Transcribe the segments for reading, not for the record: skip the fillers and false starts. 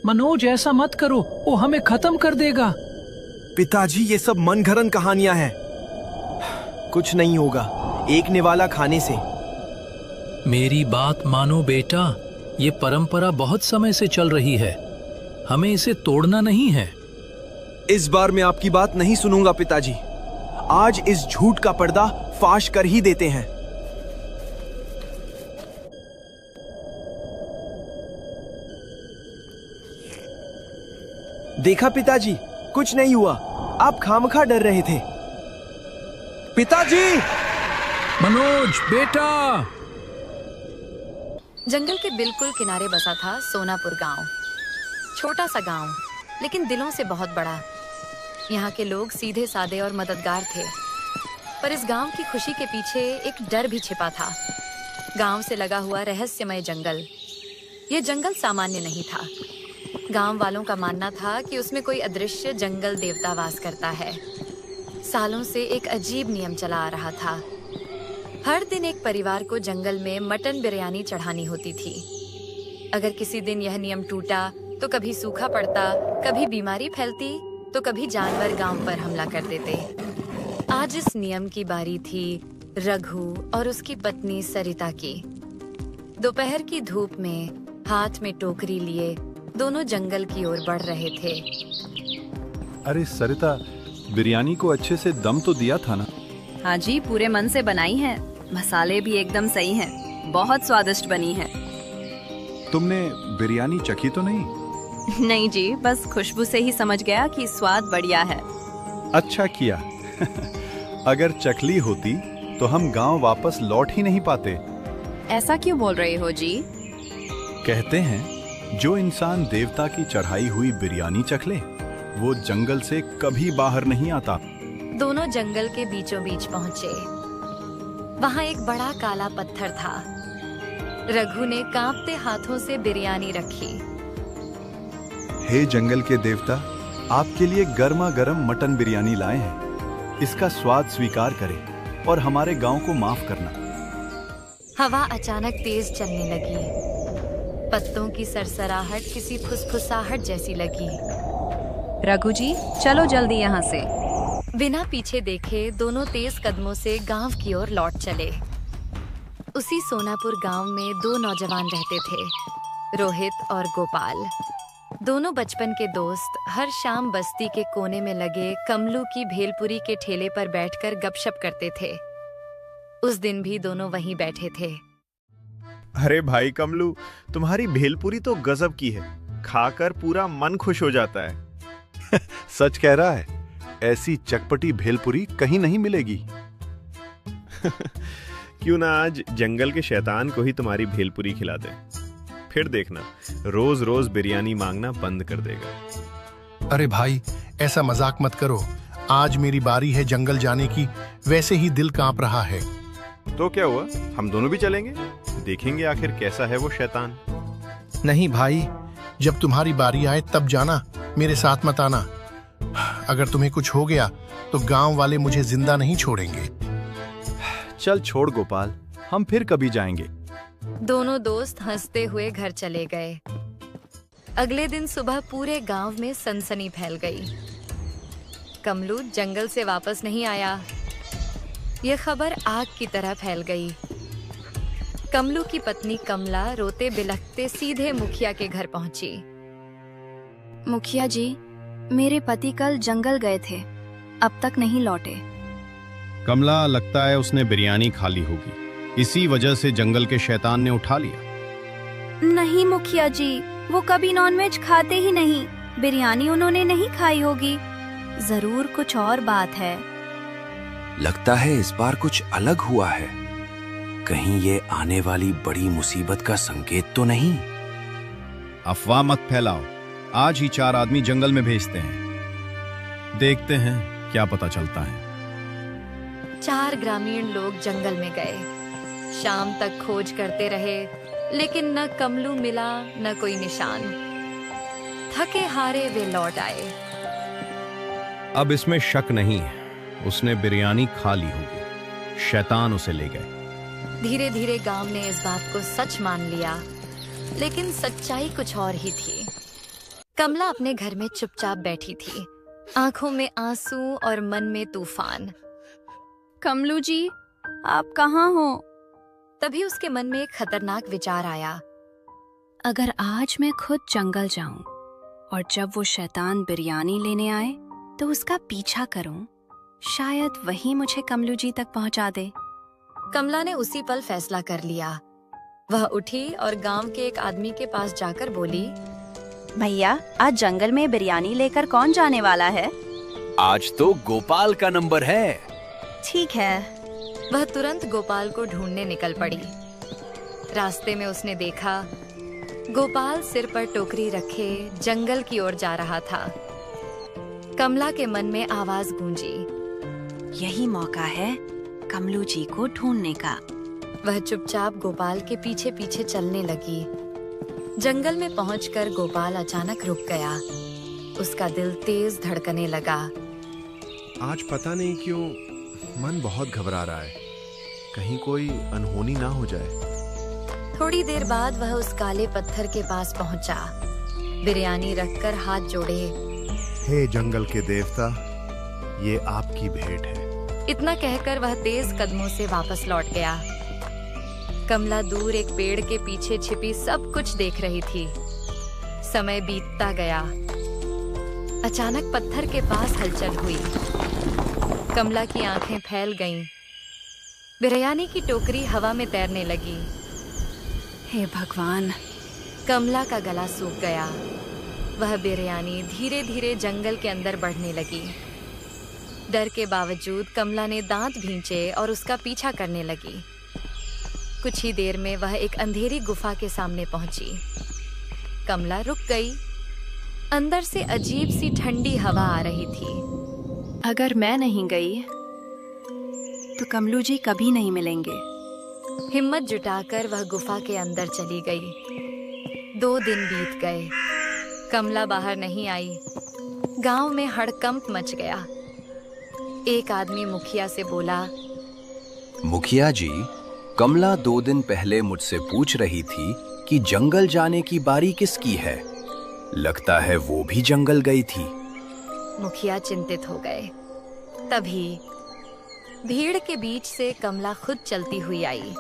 मनोज ऐसा मत करो, वो हमें खत्म कर देगा। पिताजी ये सब मनगढ़ंत कहानियां हैं। कुछ नहीं होगा एक निवाला खाने से। मेरी बात मानो बेटा, ये परंपरा बहुत समय से चल रही है, हमें इसे तोड़ना नहीं है। इस बार मैं आपकी बात नहीं सुनूंगा पिताजी। आज इस झूठ का पर्दा फाश कर ही देते हैं। देखा पिताजी, कुछ नहीं हुआ, आप खामखा डर रहे थे। पिताजी! मनोज बेटा! जंगल के बिल्कुल किनारे बसा था सोनापुर गांव। छोटा सा गांव, लेकिन दिलों से बहुत बड़ा। यहाँ के लोग सीधे सादे और मददगार थे, पर इस गांव की खुशी के पीछे एक डर भी छिपा था। गांव से लगा हुआ रहस्यमय जंगल। ये जंगल सामान्य नहीं था। गांव वालों का मानना था कि उसमें कोई अदृश्य जंगल देवता वास करता है। सालों से एक अजीब नियम चला आ रहा था। हर दिन एक परिवार को जंगल में मटन बिरयानी चढ़ानी होती थी। अगर किसी दिन यह नियम टूटा तो कभी सूखा पड़ता, कभी बीमारी फैलती, तो कभी जानवर गांव पर हमला कर देते। आज इस नियम की बारी थी रघु और उसकी पत्नी सरिता की। दोपहर की धूप में हाथ में टोकरी लिए दोनों जंगल की ओर बढ़ रहे थे। अरे सरिता, बिरयानी को अच्छे से दम तो दिया था ना? हाँ जी, पूरे मन से बनाई है। मसाले भी एकदम सही हैं, बहुत स्वादिष्ट बनी है। तुमने बिरयानी चखी तो नहीं? नहीं जी, बस खुशबू से ही समझ गया कि स्वाद बढ़िया है। अच्छा किया। अगर चखली होती तो हम गांव वापस लौट ही नहीं पाते। ऐसा क्यों बोल रहे हो जी? कहते हैं जो इंसान देवता की चढ़ाई हुई बिरयानी चख ले, वो जंगल से कभी बाहर नहीं आता। दोनों जंगल के बीचों बीच पहुंचे। वहां एक बड़ा काला पत्थर था। रघु ने कांपते हाथों से बिरयानी रखी। हे जंगल के देवता, आपके लिए गर्मा गर्म मटन बिरयानी लाए हैं। इसका स्वाद स्वीकार करें और हमारे गांव को माफ करना। हवा अचानक तेज चलने लगी। पत्तों की सरसराहट किसी फुसफुसाहट जैसी लगी। रघु जी, चलो जल्दी यहाँ से। बिना पीछे देखे दोनों तेज कदमों से गांव की ओर लौट चले। उसी सोनापुर गांव में दो नौजवान रहते थे, रोहित और गोपाल। दोनों बचपन के दोस्त हर शाम बस्ती के कोने में लगे कमलू की भेलपुरी के ठेले पर बैठकर गपशप करते थे। उस दिन भी दोनों वहीं बैठे थे। अरे भाई कमलू, तुम्हारी भेलपुरी तो गजब की है, खाकर पूरा मन खुश हो जाता है। सच कह रहा है, ऐसी चटपटी भेलपुरी कहीं नहीं मिलेगी। क्यों ना आज जंगल के शैतान को ही तुम्हारी भेलपुरी खिला दे, फिर देखना रोज रोज बिरयानी मांगना बंद कर देगा। अरे भाई, ऐसा मजाक मत करो। आज मेरी बारी है जंगल जाने की, वैसे ही दिल कांप रहा है। तो क्या हुआ, हम दोनों भी चलेंगे, देखेंगे आखिर कैसा है वो शैतान। नहीं भाई, जब तुम्हारी बारी आए तब जाना, मेरे साथ मत आना। अगर तुम्हें कुछ हो गया तो गांव वाले मुझे जिंदा नहीं छोड़ेंगे। चल छोड़ गोपाल, हम फिर कभी जाएंगे। दोनों दोस्त हंसते हुए घर चले गए। अगले दिन सुबह पूरे गांव में सनसनी फैल गई। कमलू जंगल से वापस नहीं आया। यह खबर आग की तरह फैल गई। कमलू की पत्नी कमला रोते बिलखते सीधे मुखिया के घर पहुंची। मुखिया जी, मेरे पति कल जंगल गए थे, अब तक नहीं लौटे। कमला, लगता है उसने बिरयानी खा ली होगी, इसी वजह से जंगल के शैतान ने उठा लिया। नहीं मुखिया जी, वो कभी नॉनवेज खाते ही नहीं। बिरयानी उन्होंने नहीं खाई होगी। जरूर कुछ और बात है। लगता है इस बार कुछ अलग हुआ है। कहीं ये आने वाली बड़ी मुसीबत का संकेत तो नहीं? अफवाह मत फैलाओ, आज ही 4 आदमी जंगल में भेजते हैं, देखते हैं क्या पता चलता है। 4 ग्रामीण लोग जंगल में गए। शाम तक खोज करते रहे, लेकिन न कमलू मिला न कोई निशान। थके हारे वे लौट आए। अब इसमें शक नहीं है, उसने बिरयानी खा ली होगी, शैतान उसे ले गए। धीरे धीरे गांव ने इस बात को सच मान लिया, लेकिन सच्चाई कुछ और ही थी। कमला अपने घर में चुपचाप बैठी थी, आंखों में आंसू और मन में तूफान। कमलू जी, आप कहाँ हो? तभी उसके मन में एक खतरनाक विचार आया। अगर आज मैं खुद जंगल जाऊं और जब वो शैतान बिरयानी लेने आए तो उसका पीछा करूं, शायद वही मुझे कमलू जी तक पहुंचा दे। कमला ने उसी पल फैसला कर लिया। वह उठी और गांव के एक आदमी के पास जाकर बोली, भैया, आज जंगल में बिरयानी लेकर कौन जाने वाला है? आज तो गोपाल का नंबर है। ठीक है। वह तुरंत गोपाल को ढूंढने निकल पड़ी। रास्ते में उसने देखा गोपाल सिर पर टोकरी रखे जंगल की ओर जा रहा था। कमला के मन में आवाज गूंजी, यही मौका है कमलू जी को ढूंढने का। वह चुपचाप गोपाल के पीछे पीछे चलने लगी। जंगल में पहुंचकर गोपाल अचानक रुक गया। उसका दिल तेज धड़कने लगा। आज पता नहीं क्यों मन बहुत घबरा रहा है, कहीं कोई अनहोनी ना हो जाए। थोड़ी देर बाद वह उस काले पत्थर के पास पहुंचा। बिरयानी रखकर हाथ जोड़े, हे जंगल के देवता, ये आपकी भेंट है। इतना कहकर वह तेज कदमों से वापस लौट गया। कमला दूर एक पेड़ के पीछे छिपी सब कुछ देख रही थी। समय बीतता गया। अचानक पत्थर के पास हलचल हुई। कमला की आंखें फैल गईं। बिरयानी की टोकरी हवा में तैरने लगी। हे भगवान! कमला का गला सूख गया। वह बिरयानी धीरे धीरे जंगल के अंदर बढ़ने लगी। डर के बावजूद कमला ने दांत भींचे और उसका पीछा करने लगी। कुछ ही देर में वह एक अंधेरी गुफा के सामने पहुंची। कमला रुक गई। अंदर से अजीब सी ठंडी हवा आ रही थी। अगर मैं नहीं गई तो कमलू जी कभी नहीं मिलेंगे। हिम्मत जुटाकर वह गुफा के अंदर चली गई। 2 दिन बीत गए। कमला बाहर नहीं आई। गांव में हड़कंप मच गया। एक आदमी मुखिया से बोला, मुखिया जी, कमला 2 दिन पहले मुझसे पूछ रही थी कि जंगल जाने की बारी किसकी है। लगता है वो भी जंगल गई थी। मुखिया चिंतित हो गए। तभी भीड़ के बीच से कमला खुद चलती हुई आई।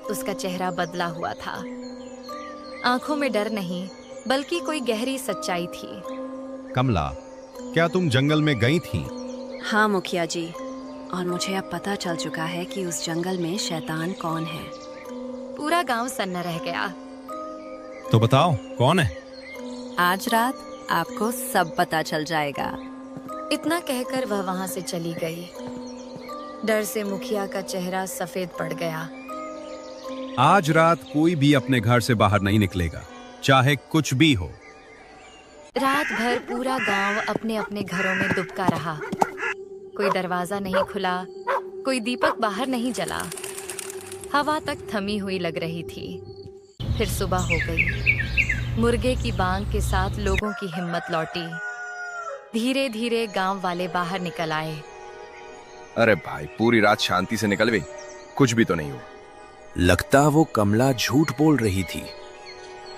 उसका चेहरा बदला हुआ था। आंखों में डर नहीं बल्कि कोई गहरी सच्चाई थी। कमला, क्या तुम जंगल में गई थी? हाँ मुखिया जी, और मुझे अब पता चल चुका है कि उस जंगल में शैतान कौन है। पूरा गांव सन्न रह गया। तो बताओ कौन है? आज रात आपको सब पता चल जाएगा। इतना कहकर वह वहां से चली गई। डर से मुखिया का चेहरा सफेद पड़ गया। आज रात कोई भी अपने घर से बाहर नहीं निकलेगा, चाहे कुछ भी हो। रात भर पूरा गांव अपने अपने घरों में दुबका रहा। कोई दरवाजा नहीं खुला, कोई दीपक बाहर नहीं जला। हवा तक थमी हुई लग रही थी। फिर सुबह हो गई। मुर्गे की बांग के साथ लोगों की हिम्मत लौटी। धीरे धीरे गांव वाले बाहर निकल आए। अरे भाई, पूरी रात शांति से निकल गई, कुछ भी तो नहीं हुआ। लगता वो कमला झूठ बोल रही थी।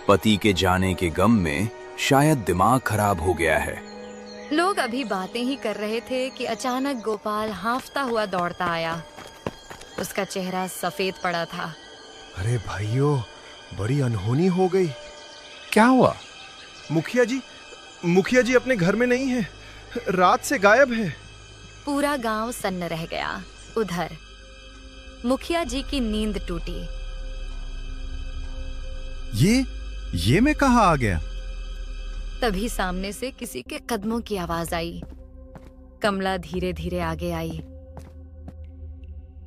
पति के जाने के गम में शायद दिमाग खराब हो गया है। लोग अभी बातें ही कर रहे थे कि अचानक गोपाल हांफता हुआ दौड़ता आया। उसका चेहरा सफेद पड़ा था। अरे भाइयों, बड़ी अनहोनी हो गई। क्या हुआ? मुखिया जी अपने घर में नहीं है, रात से गायब है। पूरा गांव सन्न रह गया। उधर मुखिया जी की नींद टूटी। ये मैं कहाँ आ गया? तभी सामने से किसी के कदमों की आवाज आई। कमला धीरे धीरे आगे आई।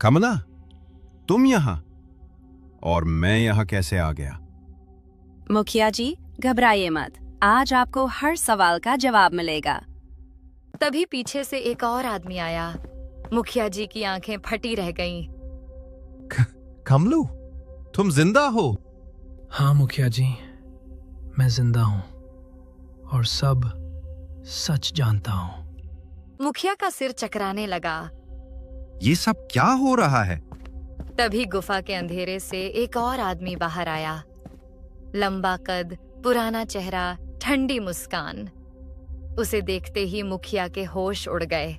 कमला, तुम यहाँ? और मैं यहाँ कैसे आ गया? मुखिया जी, घबराइए मत, आज आपको हर सवाल का जवाब मिलेगा। तभी पीछे से एक और आदमी आया। मुखिया जी की आंखें फटी रह गईं। कमलू, तुम जिंदा हो? हाँ मुखिया जी, मैं जिंदा हूँ और सब सच जानता हूँ। मुखिया का सिर चकराने लगा। ये सब क्या हो रहा है? तभी गुफा के अंधेरे से एक और आदमी बाहर आया। लंबा कद, पुराना चेहरा, ठंडी मुस्कान। उसे देखते ही मुखिया के होश उड़ गए।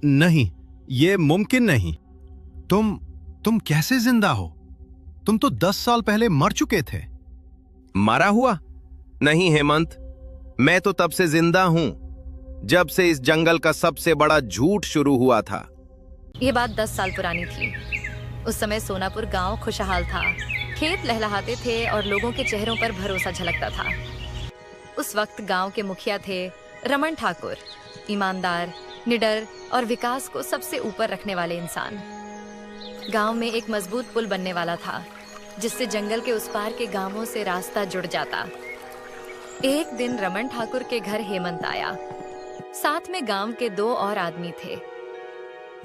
नहीं, ये मुमकिन नहीं। तुम कैसे जिंदा हो? तुम तो 10 साल पहले मर चुके थे। मरा हुआ? नहीं हेमंत, मैं तो तब से जिंदा हूं जब से इस जंगल का सबसे बड़ा झूठ शुरू हुआ था। ये बात 10 साल पुरानी थी। उस समय सोनापुर गांव खुशहाल था। खेत लहलहाते थे और लोगों के चेहरों पर भरोसा झलकता था। उस वक्त गांव के मुखिया थे रमन ठाकुर, ईमानदार, निडर और विकास को सबसे ऊपर रखने वाले इंसान। गांव में एक मजबूत पुल बनने वाला था जिससे जंगल के उस पार के गांवों से रास्ता जुड़ जाता। एक दिन रमन ठाकुर के घर हेमंत आया। साथ में गांव के 2 और आदमी थे।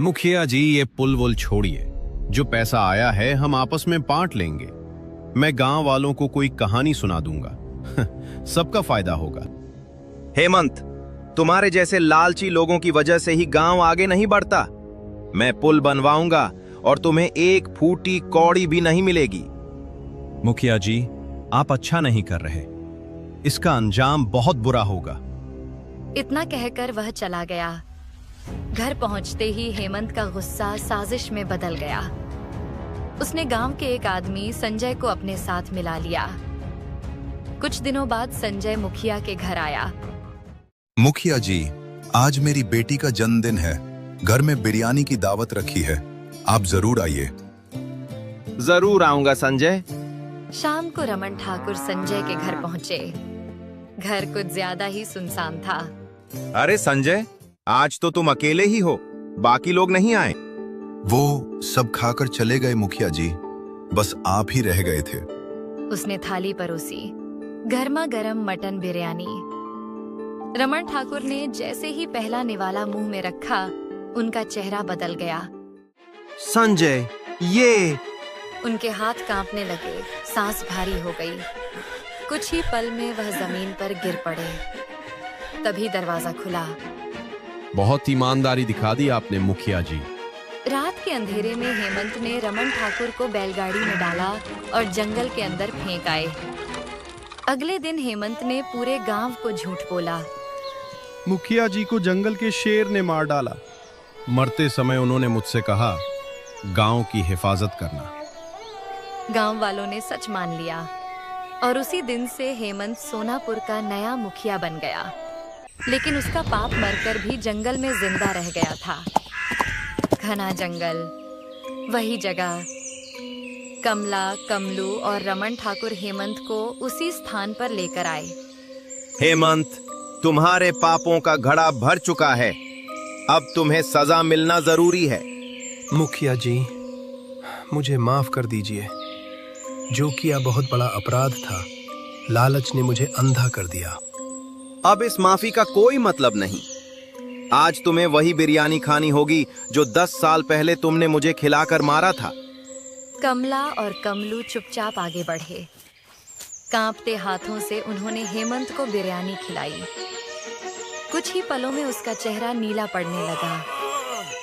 मुखिया जी, ये पुल वुल छोड़िए। जो पैसा आया है हम आपस में बांट लेंगे। मैं गांव वालों को कोई कहानी सुना दूंगा। सबका फायदा होगा। हेमंत, तुम्हारे जैसे लालची लोगों की वजह से ही गांव आगे नहीं बढ़ता। मैं पुल बनवाऊंगा और तुम्हें एक फूटी कौड़ी भी नहीं मिलेगी। मुखिया जी, आप अच्छा नहीं कर रहे। इसका अंजाम बहुत बुरा होगा। इतना कहकर वह चला गया। घर पहुंचते ही हेमंत का गुस्सा साजिश में बदल गया। उसने गांव के एक आदमी संजय को अपने साथ मिला लिया। कुछ दिनों बाद संजय मुखिया के घर आया। मुखिया जी, आज मेरी बेटी का जन्मदिन है। घर में बिरयानी की दावत रखी है, आप जरूर आइए। जरूर आऊंगा संजय। शाम को रमन ठाकुर संजय के घर पहुंचे। घर कुछ ज्यादा ही सुनसान था। अरे संजय, आज तो तुम अकेले ही हो, बाकी लोग नहीं आए। वो सब खाकर चले गए मुखिया जी, बस आप ही रह गए थे। उसने थाली परोसी, गर्मा गर्म मटन बिरयानी। रमन ठाकुर ने जैसे ही पहला निवाला मुंह में रखा, उनका चेहरा बदल गया। संजय, ये। उनके हाथ कांपने लगे, सांस भारी हो गई। कुछ ही पल में वह जमीन पर गिर पड़े। तभी दरवाजा खुला। बहुत ईमानदारी दिखा दी आपने मुखिया जी। रात के अंधेरे में हेमंत ने रमन ठाकुर को बैलगाड़ी में डाला और जंगल के अंदर फेंक आए। अगले दिन हेमंत ने पूरे गांव को झूठ बोला। मुखिया जी को जंगल के शेर ने मार डाला। मरते समय उन्होंने मुझसे कहा, गांव की हिफाजत करना। गांव वालों ने सच मान लिया और उसी दिन से हेमंत सोनापुर का नया मुखिया बन गया। लेकिन उसका पाप मरकर भी जंगल में जिंदा रह गया था। घना जंगल, वही जगह। कमला, कमलू और रमन ठाकुर हेमंत को उसी स्थान पर लेकर आए। हेमंत, तुम्हारे पापों का घड़ा भर चुका है। अब तुम्हें सजा मिलना जरूरी है। मुखिया जी, मुझे माफ कर दीजिए। जो किया बहुत बड़ा अपराध था। लालच ने मुझे अंधा कर दिया। अब इस माफी का कोई मतलब नहीं। आज तुम्हें वही बिरयानी खानी होगी जो 10 साल पहले तुमने मुझे खिलाकर मारा था। कमला और कमलू चुपचाप आगे बढ़े। कांपते हाथों से उन्होंने हेमंत को बिरयानी खिलाई। कुछ ही पलों में उसका चेहरा नीला पड़ने लगा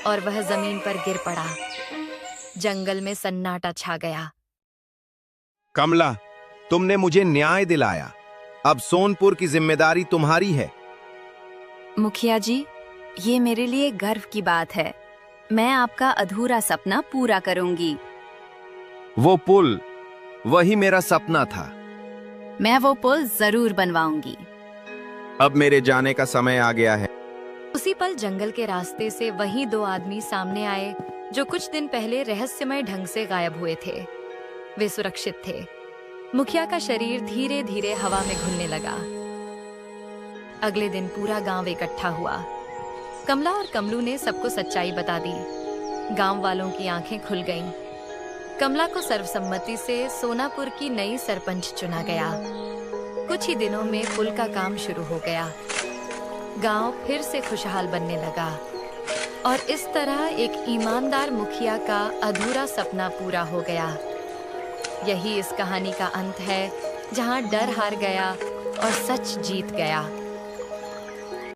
और वह जमीन पर गिर पड़ा। जंगल में सन्नाटा छा गया। कमला, तुमने मुझे न्याय दिलाया। अब सोनपुर की जिम्मेदारी तुम्हारी है। मुखिया जी, ये मेरे लिए गर्व की बात है। मैं आपका अधूरा सपना पूरा करूंगी। वो पुल, वही मेरा सपना था। मैं वो पुल जरूर बनवाऊंगी। अब मेरे जाने का समय आ गया है। उसी पल जंगल के रास्ते से वही 2 आदमी सामने आए जो कुछ दिन पहले रहस्यमय ढंग से गायब हुए थे। वे सुरक्षित थे। मुखिया का शरीर धीरे धीरे हवा में घुलने लगा। अगले दिन पूरा गांव इकट्ठा हुआ। कमला और कमलू ने सबको सच्चाई बता दी। गांव वालों की आंखें खुल गईं। कमला को सर्वसम्मति से सोनापुर की नई सरपंच चुना गया। कुछ ही दिनों में पुल का काम शुरू हो गया। गांव फिर से खुशहाल बनने लगा और इस तरह एक ईमानदार मुखिया का अधूरा सपना पूरा हो गया। यही इस कहानी का अंत है, जहां डर हार गया और सच जीत गया।